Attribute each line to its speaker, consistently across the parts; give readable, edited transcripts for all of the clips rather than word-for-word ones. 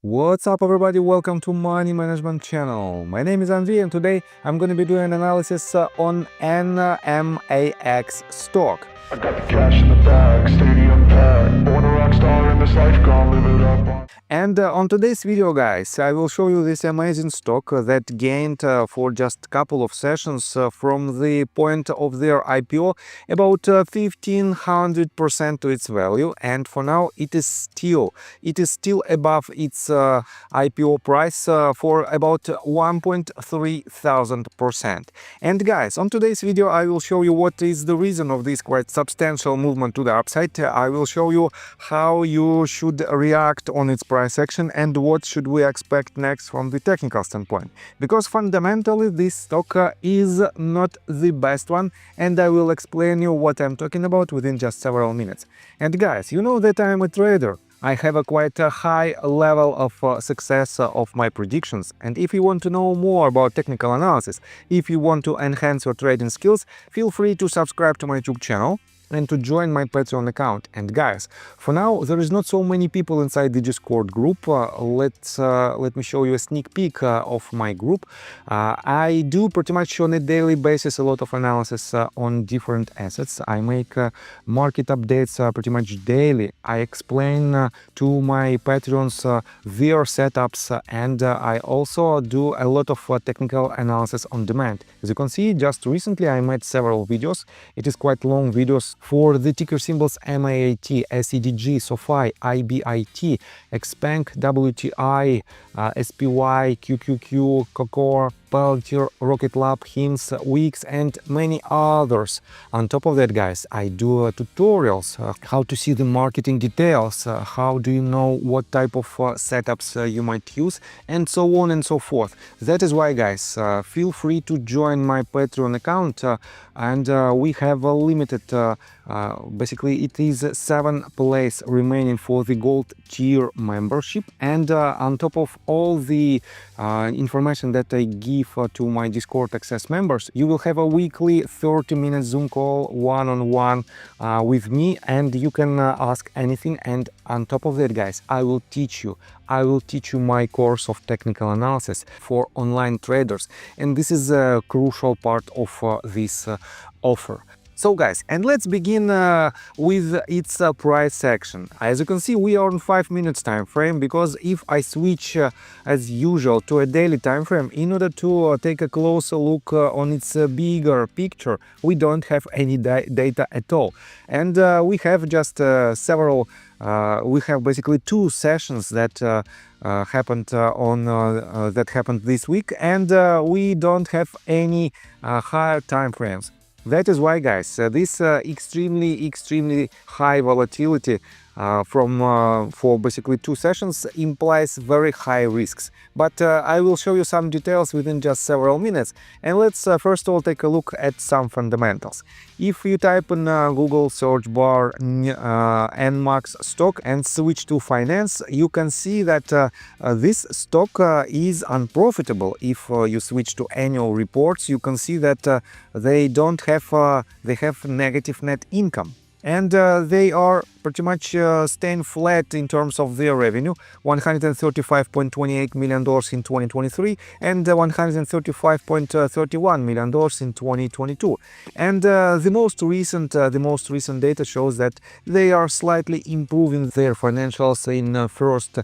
Speaker 1: What's up everybody, welcome to Money Management channel. My name is Andy and today I'm going to be doing an analysis on NMAX stock.
Speaker 2: I got the cash in the bag, stadium packed. Born a rock star in this life, gonna live it up.
Speaker 1: And on today's video, guys, I will show you this amazing stock that gained for just a couple of sessions from the point of their IPO about 1500% to its value, and for now it is still above its IPO price for about 1.3000%. And guys, on today's video I will show you what is the reason of this quite substantial movement to the upside. I will show you how you should react on its price action and what should we expect next from the technical standpoint, because fundamentally this stock is not the best one, and I will explain you what I'm talking about within just several minutes. And guys, you know that I'm a trader. I have a quite high level of success of my predictions, and if you want to know more about technical analysis, if you want to enhance your trading skills, feel free to subscribe to my YouTube channel and to join my Patreon account. And guys, for now there is not so many people inside the Discord group. Let me show you a sneak peek of my group. I do pretty much on a daily basis a lot of analysis on different assets. I make market updates pretty much daily. I explain to my Patreons their setups, and I also do a lot of technical analysis on demand. As you can see, just recently I made several videos. It is quite long videos for the ticker symbols MAAT, SEDG, SOFI, IBIT, XPeng, WTI, SPY, QQQ, COCOR, Palantir, Rocket Lab, HIMS, Wix, and many others. On top of that, guys, I do tutorials, how to see the marketing details, how do you know what type of setups you might use, and so on and so forth. That is why, guys, feel free to join my Patreon account, and we have a limited, basically it is 7 place remaining for the gold tier membership, and on top of all the information that I give to my Discord access members, you will have a weekly 30-minute Zoom call one-on-one with me, and you can ask anything. And on top of that, guys, I will teach you my course of technical analysis for online traders, and this is a crucial part of this offer. So guys, and let's begin with its price action. As you can see, we are on 5 minutes time frame, because if I switch as usual to a daily time frame in order to take a closer look on its bigger picture, we don't have any data at all. And we have just we have basically 2 sessions that happened that happened this week, and we don't have any higher time frames. That is why, guys, this extremely high volatility for basically 2 sessions implies very high risks. But I will show you some details within just several minutes, and let's first of all take a look at some fundamentals. If you type in Google search bar NMAX stock and switch to finance, you can see that this stock is unprofitable. If you switch to annual reports, you can see that they have negative net income, and they are pretty much staying flat in terms of their revenue, $135.28 million in 2023 and $135.31 million in 2022. And the most recent data shows that they are slightly improving their financials in first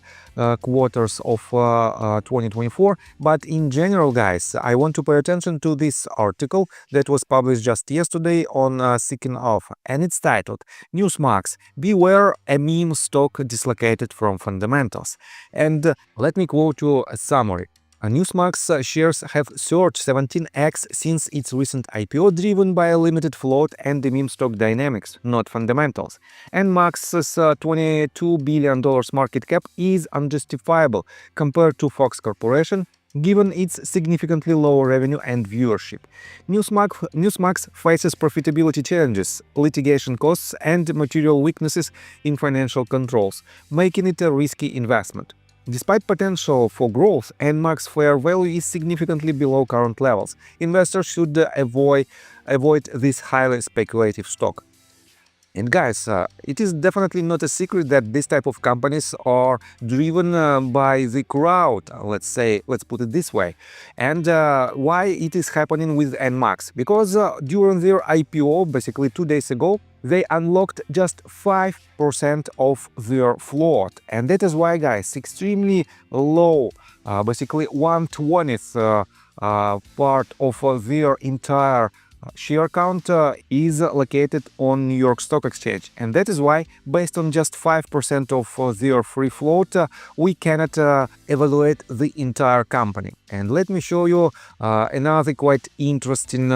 Speaker 1: quarters of 2024. But in general, guys, I want to pay attention to this article that was published just yesterday on Seeking Alpha, and it's titled Newsmax, Beware a meme stock dislocated from fundamentals. And let me quote you a summary. Newsmax shares have surged 17x since its recent IPO, driven by a limited float and the meme stock dynamics, not fundamentals. NMAX's $22 billion market cap is unjustifiable compared to Fox Corporation, given its significantly lower revenue and viewership. Newsmax faces profitability challenges, litigation costs, and material weaknesses in financial controls, making it a risky investment. Despite potential for growth, NMAX fair value is significantly below current levels. Investors should avoid this highly speculative stock. And guys, it is definitely not a secret that this type of companies are driven by the crowd, let's put it this way. And why it is happening with NMAX? Because during their IPO, basically 2 days ago, they unlocked just 5% of their float. And that is why, guys, extremely low, basically 1/20th part of their entire share count is located on New York Stock Exchange, and that is why, based on just 5% of their free float, we cannot evaluate the entire company. And let me show you another quite interesting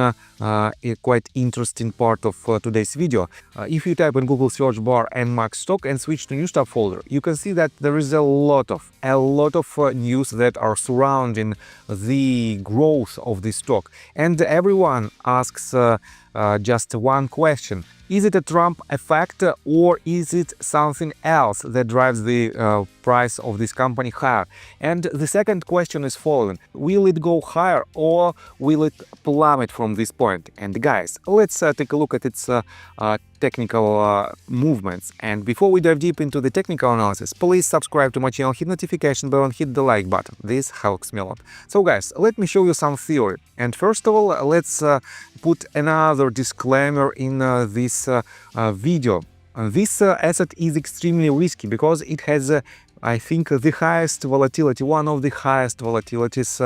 Speaker 1: part of today's video. If you type in Google search bar NMAX stock and switch to News tab folder, you can see that there is a lot of news that are surrounding the growth of this stock, and everyone asks just one question: is it a Trump effect, or is it something else that drives the price of this company higher? And the second question is following: will it go higher or will it plummet from this point? And guys, let's take a look at its technical movements. And before we dive deep into the technical analysis, please subscribe to my channel, hit notification bell and hit the like button. This helps me a lot. So guys, let me show you some theory. And first of all, let's put another disclaimer in this video. This asset is extremely risky because it has I think the highest volatility, one of the highest volatilities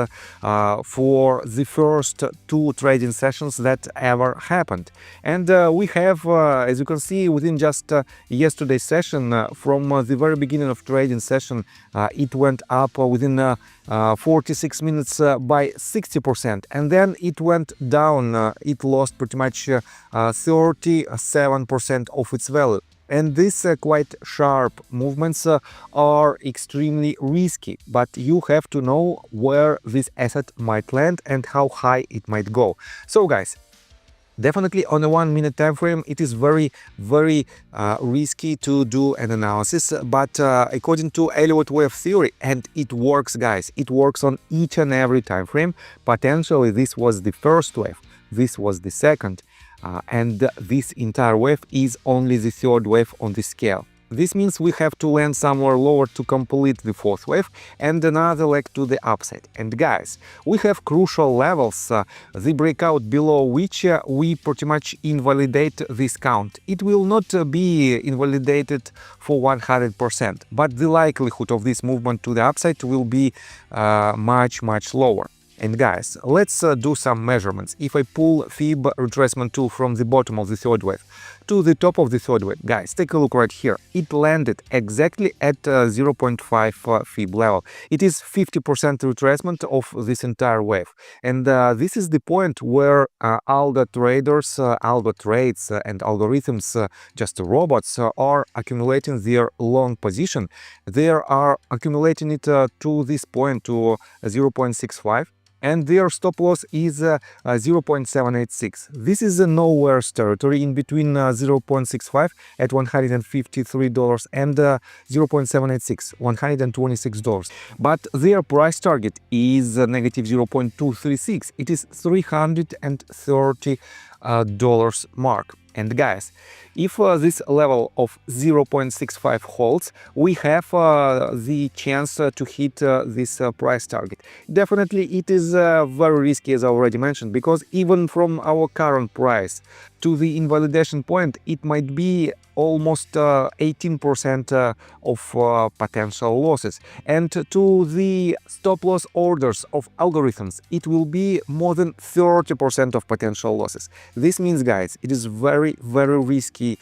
Speaker 1: for the first 2 trading sessions that ever happened. And we have, as you can see, within just yesterday's session, from the very beginning of trading session, it went up within 46 minutes by 60%, and then it went down. It lost pretty much 37% of its value. And these quite sharp movements are extremely risky, but you have to know where this asset might land and how high it might go. So guys, definitely on a 1-minute time frame, it is very risky to do an analysis, but according to Elliott wave theory, and it works, guys, it works on each and every time frame. Potentially this was the first wave, this was the second, and this entire wave is only the third wave on the scale. This means we have to land somewhere lower to complete the fourth wave and another leg to the upside. And guys, we have crucial levels, the breakout below which we pretty much invalidate this count. It will not be invalidated for 100%, but the likelihood of this movement to the upside will be much lower. And guys, let's do some measurements. If I pull Fib retracement tool from the bottom of the third wave to the top of the third wave, guys, take a look right here. It landed exactly at 0.5 Fib level. It is 50% retracement of this entire wave. And this is the point where algo traders, algo trades and algorithms, just robots, are accumulating their long position. They are accumulating it to this point, to 0.65. And their stop loss is 0.786. This is a nowhere's territory in between 0.65 at $153 and 0.786, $126. But their price target is negative 0.236. It is $330 mark. And guys, if this level of 0.65 holds, we have the chance to hit this price target. Definitely it is very risky, as I already mentioned, because even from our current price to the invalidation point, it might be almost 18% of potential losses. And to the stop loss orders of algorithms, it will be more than 30% of potential losses. This means, guys, it is very risky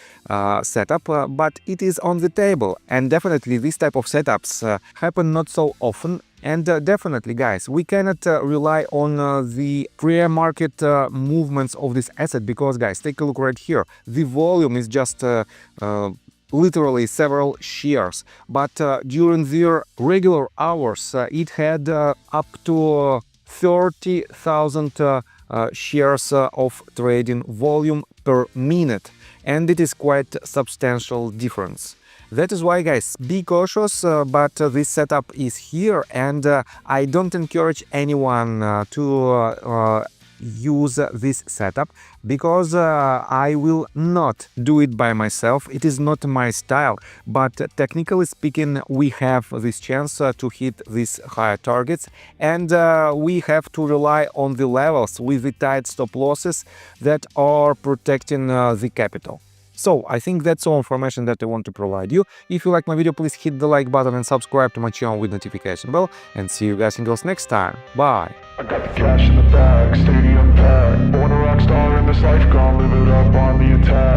Speaker 1: setup, but it is on the table. And definitely these type of setups happen not so often. And definitely, guys, we cannot rely on the pre-market movements of this asset because, guys, take a look right here. The volume is just literally several shares, but during their regular hours, it had up to 30,000 shares of trading volume per minute, and it is quite substantial difference. That is why, guys, be cautious, but this setup is here, and I don't encourage anyone to use this setup because I will not do it by myself. It is not my style, but technically speaking, we have this chance to hit these higher targets, and we have to rely on the levels with the tight stop losses that are protecting the capital. So I think that's all information that I want to provide you. If you like my video, please hit the like button and subscribe to my channel with notification bell, and see you guys and girls next time. Bye.
Speaker 2: I got the cash in the bag, stadium packed. Born a rock star in this life, gonna live it up on the attack.